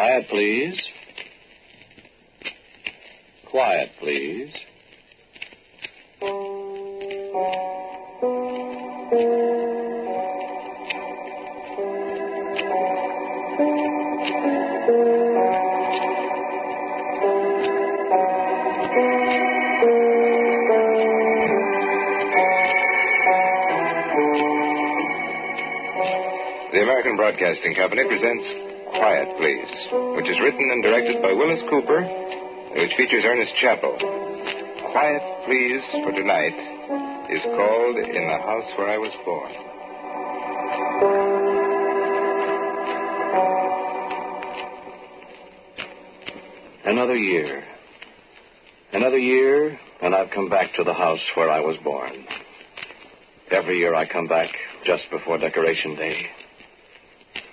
Quiet, please. Quiet, please. The American Broadcasting Company presents Quiet, Please, which is written and directed by Willis Cooper, and which features Ernest Chappell. Quiet, Please, for tonight, is called In the House Where I Was Born. Another year. Another year, and I've come back to the house where I was born. Every year I come back just before Decoration Day.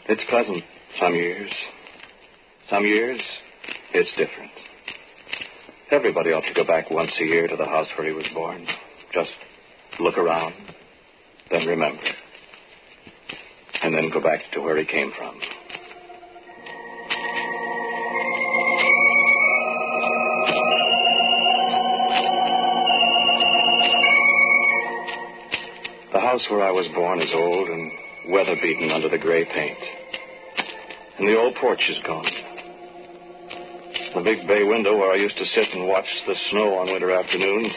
It's pleasant some years. Some years, it's different. Everybody ought to go back once a year to the house where he was born. Just look around, then remember. And then go back to where he came from. The house where I was born is old and weather-beaten under the gray paint. And the old porch is gone. The big bay window where I used to sit and watch the snow on winter afternoons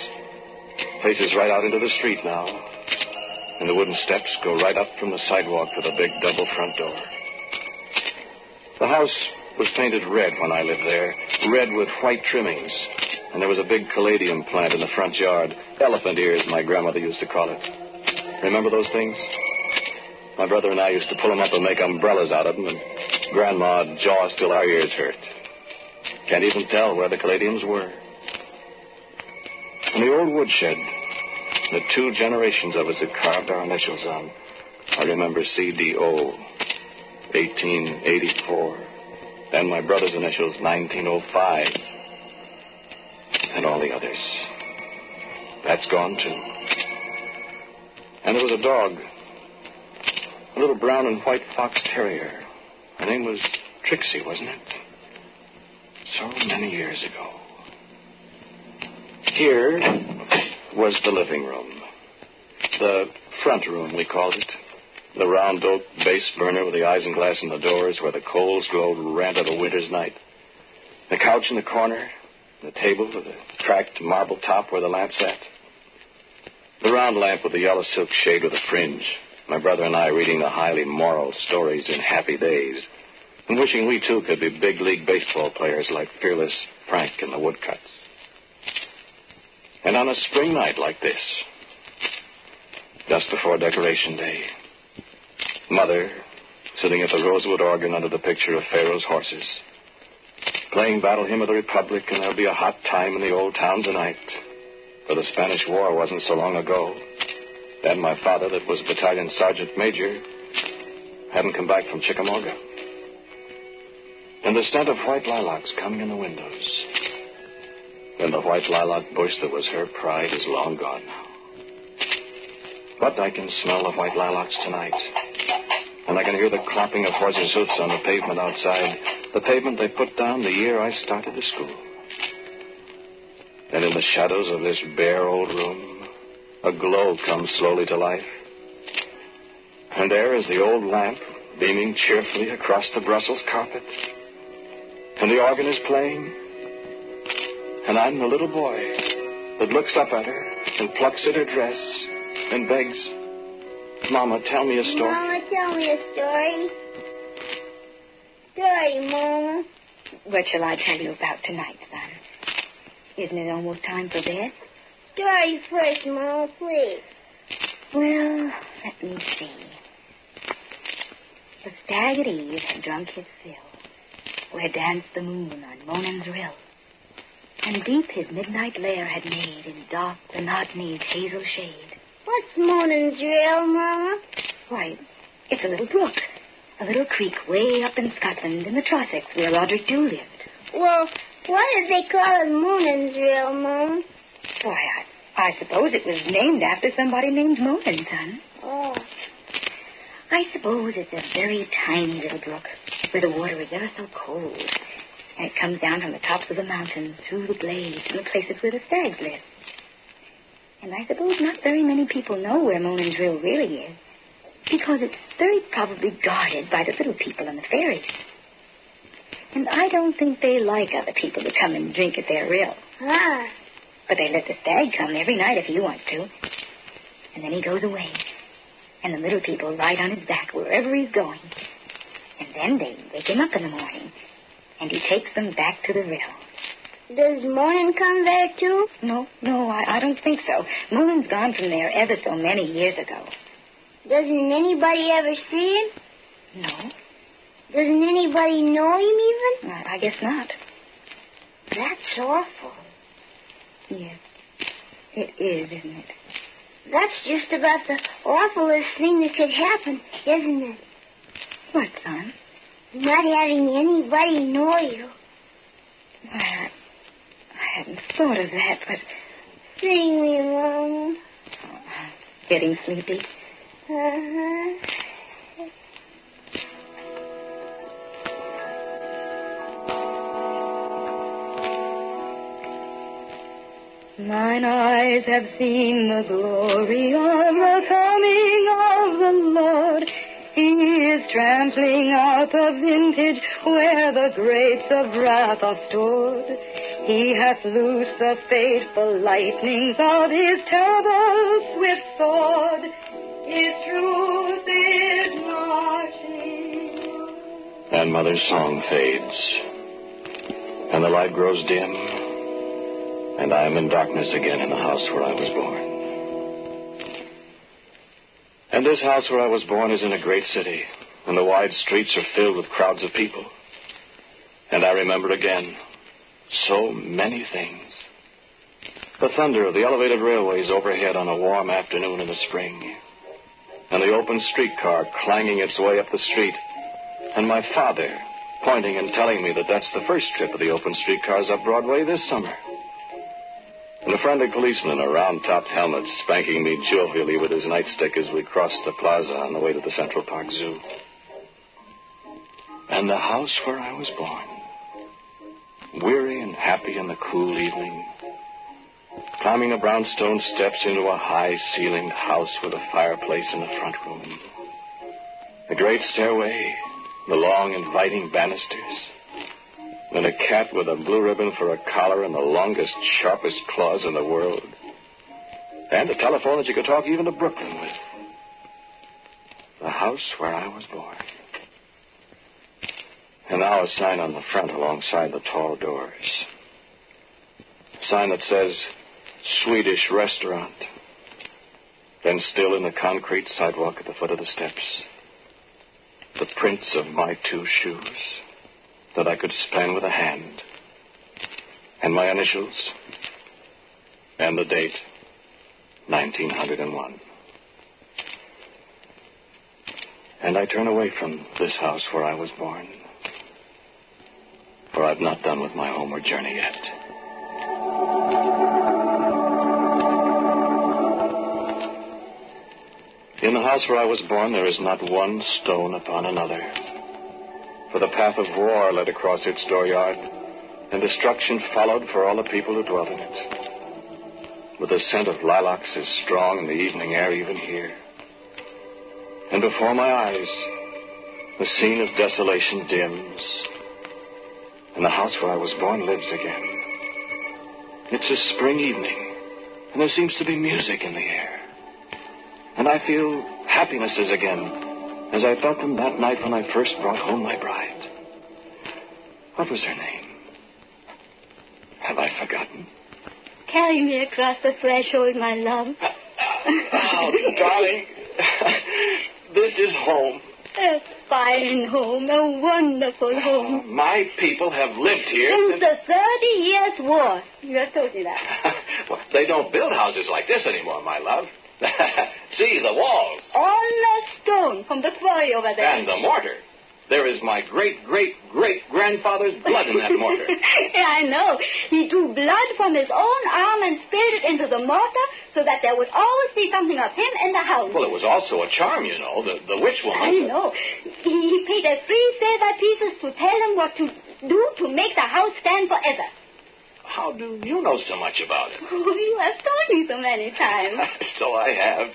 faces right out into the street now. And the wooden steps go right up from the sidewalk to the big double front door. The house was painted red when I lived there, red with white trimmings. And there was a big caladium plant in the front yard. Elephant ears, my grandmother used to call it. Remember those things? My brother and I used to pull them up and make umbrellas out of them, and Grandma'd jaw us till our ears hurt. Can't even tell where the caladiums were. And the old woodshed, the 2 generations of us had carved our initials on. I remember CDO, 1884. Then my brother's initials, 1905. And all the others. That's gone, too. And there was a dog, a little brown and white fox terrier. Her name was Trixie, wasn't it? So many years ago. Here was the living room. The front room, we called it. The round oak base burner with the isinglass in the doors where the coals glowed red of a winter's night. The couch in the corner. The table with the cracked marble top where the lamp sat. The round lamp with the yellow silk shade with a fringe. My brother and I reading the highly moral stories in happy days and wishing we, too, could be big league baseball players like fearless Frank in the woodcuts. And on a spring night like this, just before Decoration Day, Mother sitting at the rosewood organ under the picture of Pharaoh's horses, playing Battle Hymn of the Republic, and there'll be a hot time in the old town tonight. For the Spanish War wasn't so long ago. Then my father, that was battalion sergeant major, hadn't come back from Chickamauga. And the scent of white lilacs coming in the windows. And the white lilac bush that was her pride is long gone now. But I can smell the white lilacs tonight. And I can hear the clapping of horses' hoofs on the pavement outside. The pavement they put down the year I started to school. And in the shadows of this bare old room, a glow comes slowly to life. And there is the old lamp beaming cheerfully across the Brussels carpet. And the organ is playing. And I'm the little boy that looks up at her and plucks at her dress and begs, Mama, tell me a story. Mama, tell me a story. Story, Mama. What shall I tell you about tonight, son? Isn't it almost time for bed? Story first, Mama, please. Well, let me see. The stag at eve had drunk his fill, where danced the moon on Monan's rill, and deep his midnight lair had made in dark Monotony's hazel shade. What's Monan's rill, Mama? Why, it's a little brook, a little creek way up in Scotland in the Trossachs where Roderick Dhu lived. Well, why did they call it Monan's rill, Mama? Why, I suppose it was named after somebody named Monan, son. Oh. I suppose it's a very tiny little brook, where the water is ever so cold. And it comes down from the tops of the mountains, through the glades, and the places where the stags live. And I suppose not very many people know where Monin's Rill really is, because it's very probably guarded by the little people and the fairies. And I don't think they like other people to come and drink at their rill. Ah. But they let the stag come every night if he wants to. And then he goes away. And the little people ride on his back wherever he's going. And then they wake him up in the morning. And he takes them back to the rill. Does Monin come there, too? No, I don't think so. Monin's gone from there ever so many years ago. Doesn't anybody ever see him? No. Doesn't anybody know him even? I guess not. That's awful. Yes, it is, isn't it? That's just about the awfulest thing that could happen, isn't it? What, son? Not having anybody know you. I hadn't thought of that, but... Sing me, Mom. Getting sleepy? Uh-huh. Mine eyes have seen the glory of the coming of the Lord. He is trampling out the vintage where the grapes of wrath are stored. He hath loosed the fateful lightnings of his terrible swift sword. His truth is marching. And Mother's song fades, and the light grows dim, and I am in darkness again in the house where I was born. And this house where I was born is in a great city, and the wide streets are filled with crowds of people. And I remember again so many things. The thunder of the elevated railways overhead on a warm afternoon in the spring, and the open streetcar clanging its way up the street, and my father pointing and telling me that that's the first trip of the open streetcars up Broadway this summer. And a friendly policeman in a round-topped helmet spanking me jovially with his nightstick as we crossed the plaza on the way to the Central Park Zoo. And the house where I was born, weary and happy in the cool evening, climbing the brownstone steps into a high-ceilinged house with a fireplace in the front room. The great stairway, the long, inviting banisters, and a cat with a blue ribbon for a collar and the longest, sharpest claws in the world. And a telephone that you could talk even to Brooklyn with. The house where I was born. And now a sign on the front alongside the tall doors. A sign that says, Swedish Restaurant. Then still in the concrete sidewalk at the foot of the steps, the prints of my 2 shoes that I could span with a hand, and my initials, and the date, 1901. And I turn away from this house where I was born, for I've not done with my homeward journey yet. In the house where I was born, there is not one stone upon another. For the path of war led across its dooryard, and destruction followed for all the people who dwelt in it. With the scent of lilacs is strong in the evening air even here. And before my eyes, the scene of desolation dims, and the house where I was born lives again. It's a spring evening, and there seems to be music in the air. And I feel happinesses again, as I felt them that night when I first brought home my bride. What was her name? Have I forgotten? Carry me across the threshold, my love. Oh, darling. This is home. A fine home, a wonderful home. My people have lived here Since the 30 Years' War. You have told me that. Well, they don't build houses like this anymore, my love. See, the walls. All the stone from the quarry over there. And the mortar. There is my great-great-great-grandfather's blood in that mortar. Yeah, I know. He drew blood from his own arm and spilled it into the mortar so that there would always be something of him in the house. Well, it was also a charm, you know, the witch woman. I know. He paid us 3 silver pieces to tell him what to do to make the house stand forever. How do you know so much about it? Oh, you have told me so many times. So I have.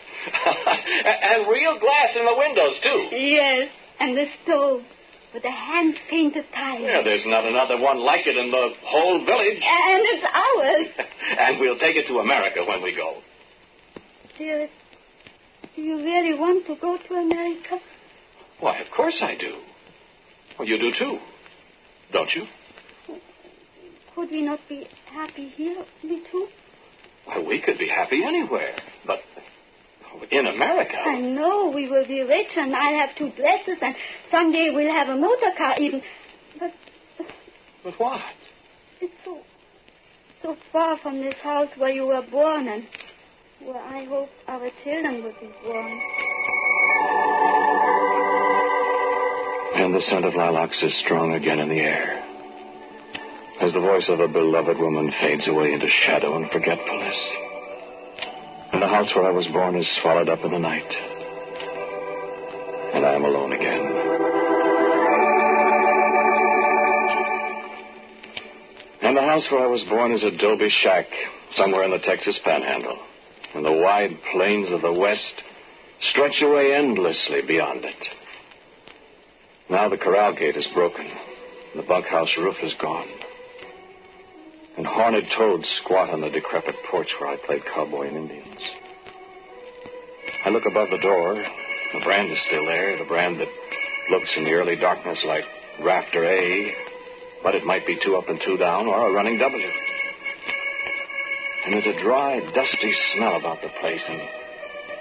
And real glass in the windows, too. Yes, and the stove with the hand-painted tiles. Yeah, there's not another one like it in the whole village. And it's ours. And we'll take it to America when we go. Dearest, do you really want to go to America? Why, of course I do. Well, you do, too. Don't you? Could we not be happy here, we two? Well, we could be happy anywhere. But in America... I know we will be rich and I'll have 2 dresses and someday we'll have a motor car even. But what? It's so far from this house where you were born and where I hope our children will be born. And the scent of lilacs is strong again in the air, as the voice of a beloved woman fades away into shadow and forgetfulness. And the house where I was born is swallowed up in the night. And I am alone again. And the house where I was born is a adobe shack somewhere in the Texas Panhandle. And the wide plains of the West stretch away endlessly beyond it. Now the corral gate is broken. And the bunkhouse roof is gone. And horned toads squat on the decrepit porch where I played cowboy and Indians. I look above the door. The brand is still there, the brand that looks in the early darkness like rafter A, but it might be 2 up and 2 down or a running W. And there's a dry, dusty smell about the place, and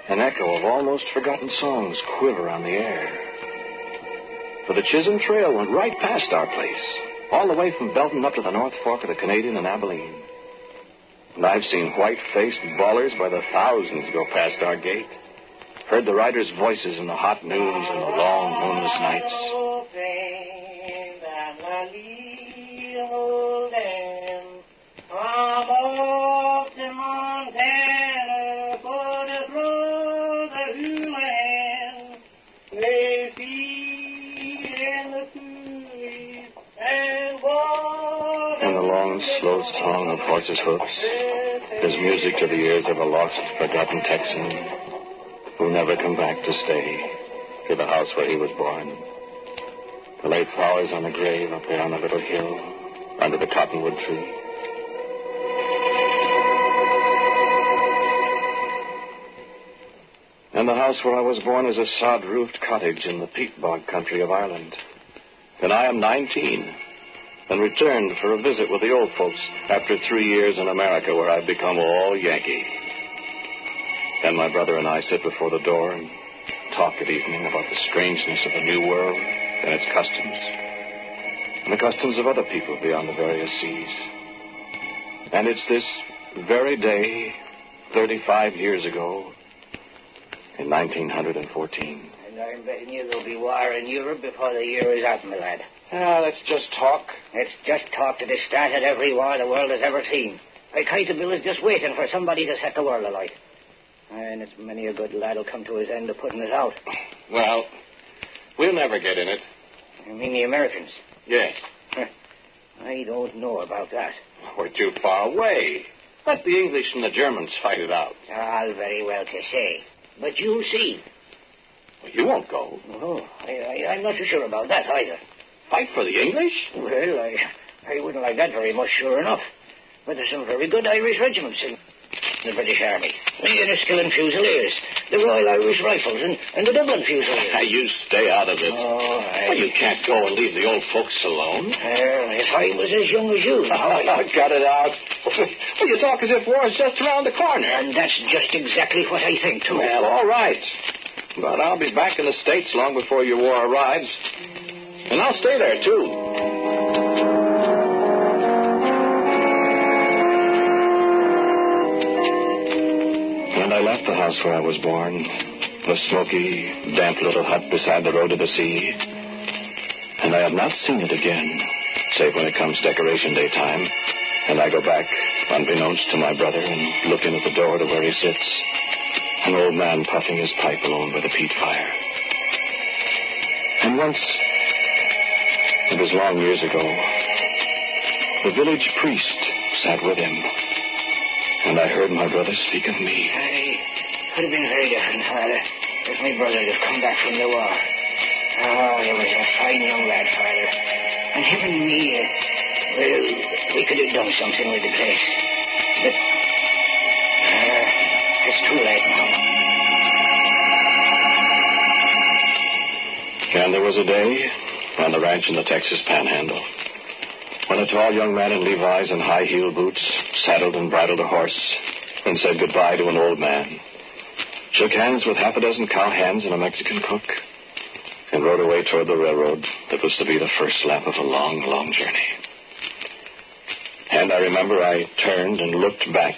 an echo of almost forgotten songs quiver on the air. For the Chisholm Trail went right past our place, all the way from Belton up to the North Fork of the Canadian and Abilene. And I've seen white-faced ballers by the thousands go past our gate. Heard the riders' voices in the hot noons and the long moonless nights. And the long, slow song of horses' hoofs is music to the ears of a lost, forgotten Texan who'll never come back to stay to the house where he was born. To lay flowers on the grave up there on the little hill under the cottonwood tree. And the house where I was born is a sod-roofed cottage in the peat bog country of Ireland. And I am 19 and returned for a visit with the old folks after 3 years in America where I've become all Yankee. Then my brother and I sit before the door and talk at evening about the strangeness of the new world and its customs, and the customs of other people beyond the various seas. And it's this very day, 35 years ago, in 1914. And I'm betting you there'll be war in Europe before the year is out, my lad. Let's just talk. It's just talk to the start of every war the world has ever seen. Kaiser Bill is just waiting for somebody to set the world alight. And it's many a good lad will come to his end of putting it out. Well, we'll never get in it. You mean the Americans? Yes. I don't know about that. We're too far away. Let the English and the Germans fight it out. All very well to say. But you'll see. Well, you won't go. Oh, I'm not so sure about that either. Fight for the English? Well, I wouldn't like that very much, sure enough. But there's some very good Irish regiments in the British Army. The Enniskillen Fusiliers, the Royal Irish Rifles, and the Dublin Fusiliers. You stay out of it. Oh, Well, you can't go and leave the old folks alone. If I was as young as you. Cut it out. Well, you talk as if war's just around the corner. And that's just exactly what I think, too. Well, all right. But I'll be back in the States long before your war arrives. And I'll stay there, too. And I left the house where I was born, a smoky, damp little hut beside the road to the sea. And I have not seen it again, save when it comes Decoration Day time, and I go back, unbeknownst to my brother, and look in at the door to where he sits, an old man puffing his pipe alone by the peat fire. And once, it was long years ago, the village priest sat with him, and I heard my brother speak of me. Could have been very different, Father, if my brother had come back from the war. Oh, he was a fine young lad, Father. And him and me, well, we could have done something with the place. But, it's too late now. And there was a day on the ranch in the Texas Panhandle when a tall young man in Levi's and high-heeled boots saddled and bridled a horse and said goodbye to an old man, shook hands with half a dozen cowhands and a Mexican cook, and rode away toward the railroad that was to be the first lap of a long, long journey. And I remember I turned and looked back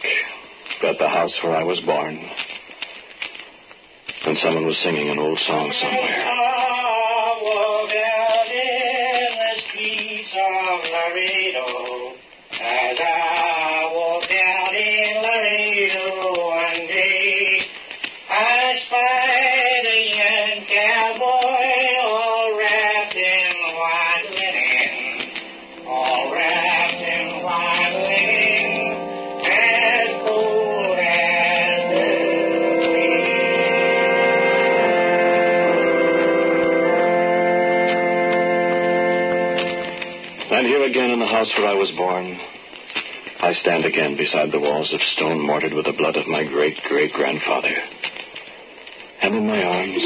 at the house where I was born, and someone was singing an old song somewhere. As I walked down in Laredo one day, I spied a young cowboy all wrapped in white linen, all wrapped in white linen, as cold as the wind. And here again in the house where I was born, I stand again beside the walls of stone mortared with the blood of my great-great-grandfather. And in my arms,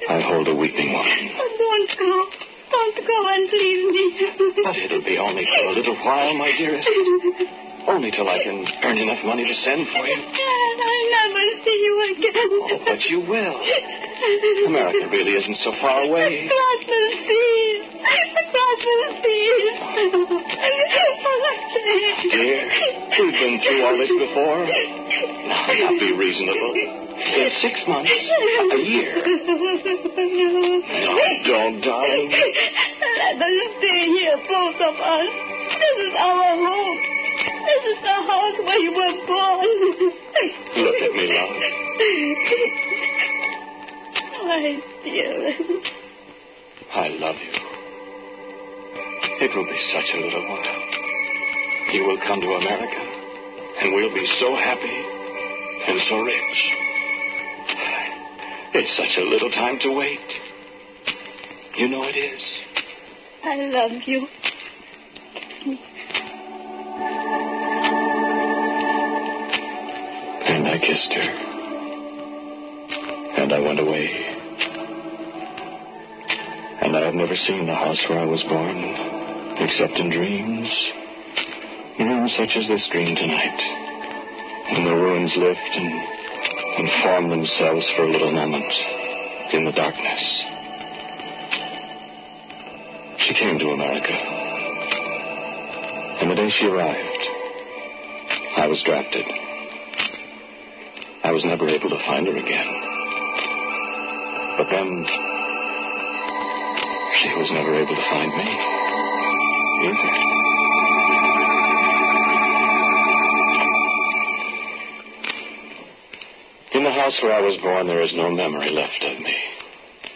I hold a weeping woman. Oh, don't go. Don't go and leave me. But it'll be only for a little while, my dearest. Only till I can earn enough money to send for you. I'll never see you again. Oh, but you will. America really isn't so far away. God will see. God will see. Dear, we've been through all this before. Now be reasonable. In 6 months, a year. No, don't, darling. Let us stay here, both of us. This is our home. This is the house where you were born. Look at me, love. My dear. I love you. It will be such a little while. You will come to America, and we'll be so happy and so rich. It's such a little time to wait. You know it is. I love you. And I kissed her. And I went away. And I have never seen the house where I was born, except in dreams. Dreams such as this dream tonight, when the ruins lift and form themselves for a little moment in the darkness. She came to America, and the day she arrived, I was drafted. I was never able to find her again. But then, she was never able to find me either. In the house where I was born, there is no memory left of me.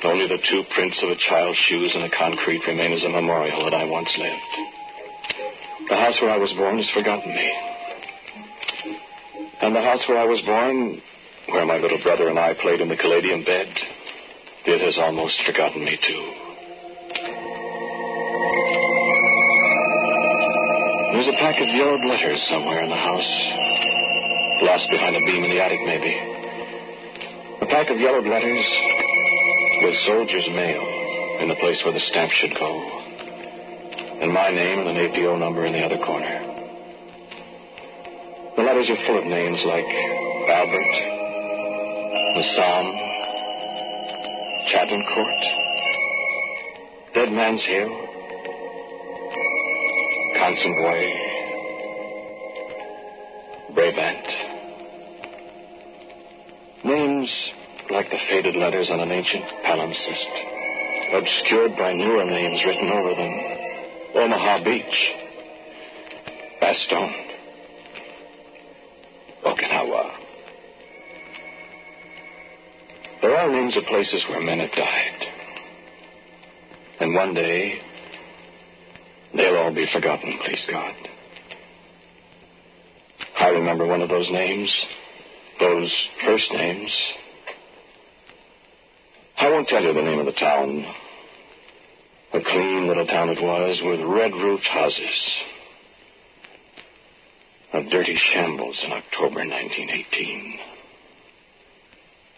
Only the 2 prints of a child's shoes in the concrete remain as a memorial that I once lived. The house where I was born has forgotten me. And the house where I was born, where my little brother and I played in the Caladium bed, it has almost forgotten me, too. There's a pack of yellowed letters somewhere in the house. Lost behind a beam in the attic, maybe. A pack of yellowed letters with soldier's mail in the place where the stamp should go. And my name and an APO number in the other corner. The letters are full of names like Albert, Massam, Chatham Court, Dead Man's Hill, Consenboy, Brabant. Names like the faded letters on an ancient palimpsest, obscured by newer names written over them. Omaha Beach, Bastogne, Okinawa. There are names of places where men have died. And one day, they'll all be forgotten, please God. I remember one of those names, those first names. I won't tell you the name of the town. A clean little town it was, with red-roofed houses. A dirty shambles in October 1918.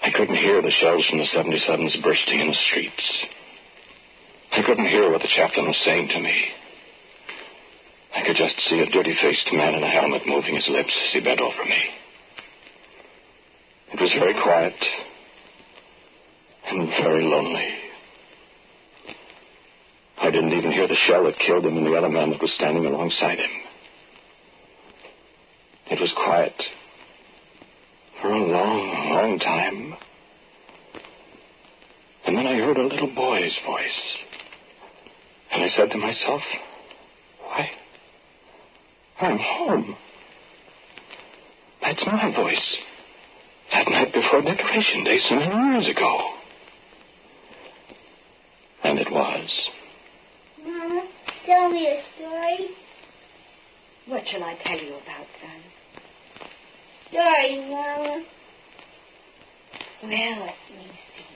I couldn't hear the shells from the 77s bursting in the streets. I couldn't hear what the chaplain was saying to me. I could just see a dirty-faced man in a helmet moving his lips as he bent over me. It was very quiet and very lonely. I didn't even hear the shell that killed him and the other man that was standing alongside him. It was quiet for a long, long time. And then I heard a little boy's voice. And I said to myself, why, I'm home. That's my voice. That night before Decoration Day so many years ago. And it was. Mama, tell me a story. What shall I tell you about, son? Story, Mama. Well, let me see.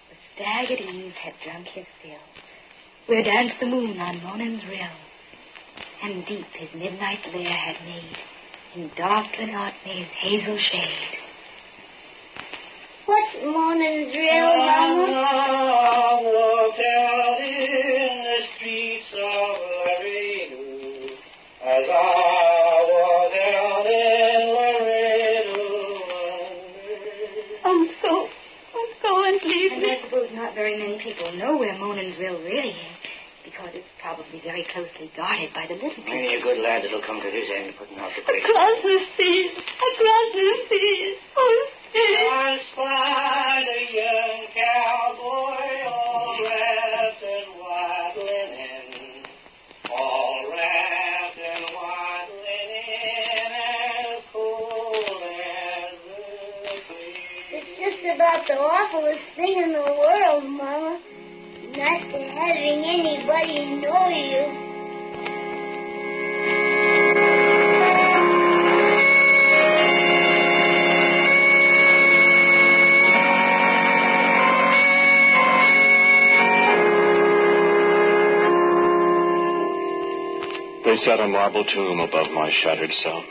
The stag at eve had drunk his fill, where danced the moon on Monan's rill, and deep his midnight lair had made, in dark Glenotney's hazel shade. What's Monan's rill, Mama? I walked out in the streets of Laredo, as I walked out in Laredo. I'm so unpleased. And I suppose not very many people know where Monan's rill really is, because it's probably very closely guarded by the little people. Maybe a good lad that'll come to this end putting out the great. Across the seas. Oh, I spied a young cowboy all wrapped in white linen, all wrapped in white linen, as cold as the sea. It's just about the awfulest thing in the world, Mama. Not to having anybody know you. They set a marble tomb above my shattered self,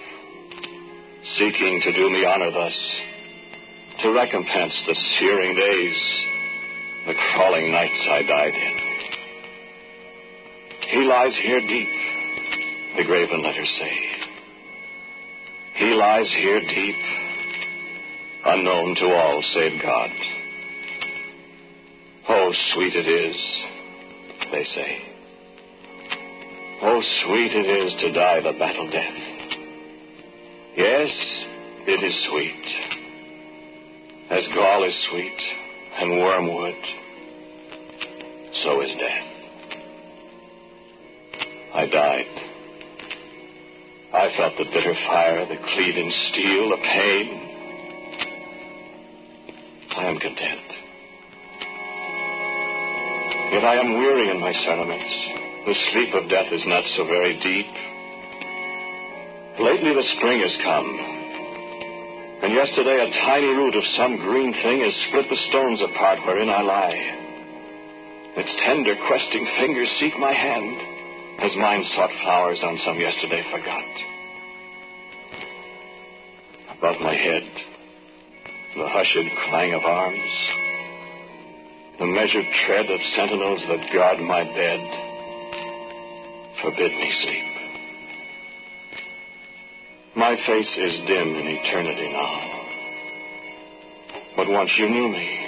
seeking to do me honor thus, to recompense the searing days, the crawling nights I died in. He lies here deep, the graven letters say. He lies here deep, unknown to all save God. Oh, sweet it is, they say. Oh, sweet it is to die the battle death. Yes, it is sweet. As gall is sweet, and wormwood, so is death. I died. I felt the bitter fire, the cleaving steel, the pain. I am content. Yet I am weary in my sentiments. The sleep of death is not so very deep. Lately the spring has come, and yesterday a tiny root of some green thing has split the stones apart wherein I lie. Its tender, questing fingers seek my hand, as mine sought flowers on some yesterday forgot. Above my head, the hushed clang of arms, the measured tread of sentinels that guard my bed, forbid me sleep. My face is dim in eternity now. But once you knew me.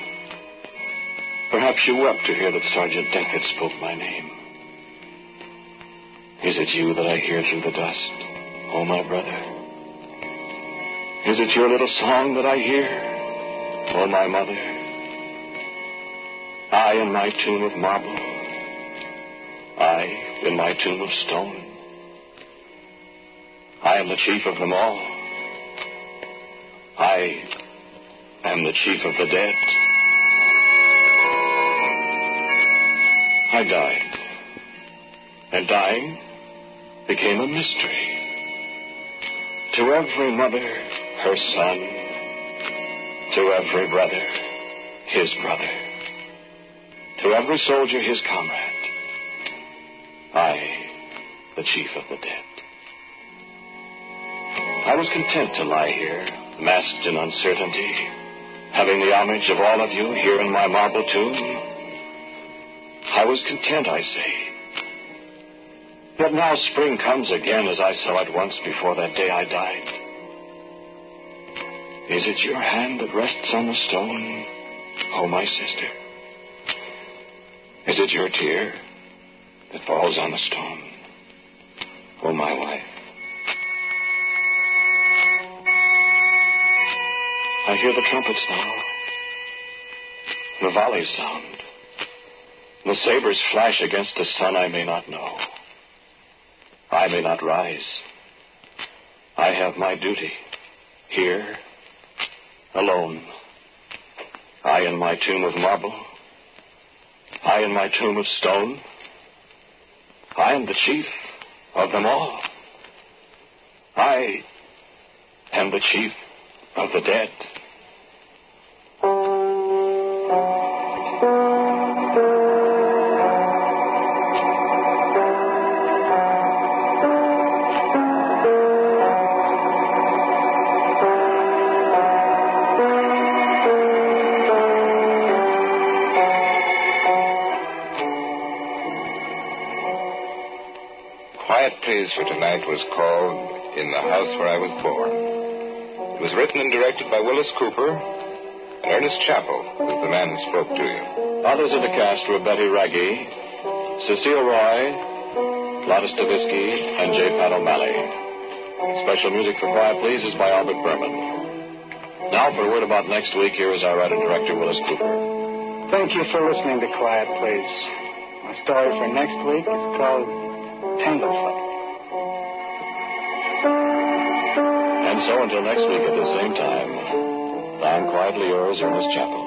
Perhaps you wept to hear that Sergeant Deckard spoke my name. Is it you that I hear through the dust, oh my brother? Is it your little song that I hear, oh my mother? I in my tomb of marble, I in my tomb of stone. I am the chief of them all. I am the chief of the dead. I died, and dying became a mystery. To every mother, her son. To every brother, his brother. To every soldier, his comrade. I, the chief of the dead. I was content to lie here, masked in uncertainty, having the homage of all of you here in my marble tomb. I was content, I say. Yet now spring comes again as I saw it once before that day I died. Is it your hand that rests on the stone, oh my sister? Is it your tear that falls on the stone, oh my wife? I hear the trumpets now, the volleys sound. The sabers flash against a sun I may not know. I may not rise. I have my duty here, alone. I in my tomb of marble. I in my tomb of stone. I am the chief of them all. I am the chief of the dead. Quiet Please for Tonight was called In the House Where I Was Born. It was written and directed by Willis Cooper, and Ernest Chappell was the man who spoke to you. Others of the cast were Betty Raggi, Cecile Roy, Lotta Stavisky, and J. Pat O'Malley. Special music for Quiet Please is by Albert Berman. Now for a word about next week, here is our writer-director, Willis Cooper. Thank you for listening to Quiet Please. My story for next week is called Tanglefoot. And so until next week at the same time, I'm quietly yours, Ernest Chappell.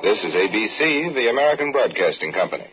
This is ABC, the American Broadcasting Company.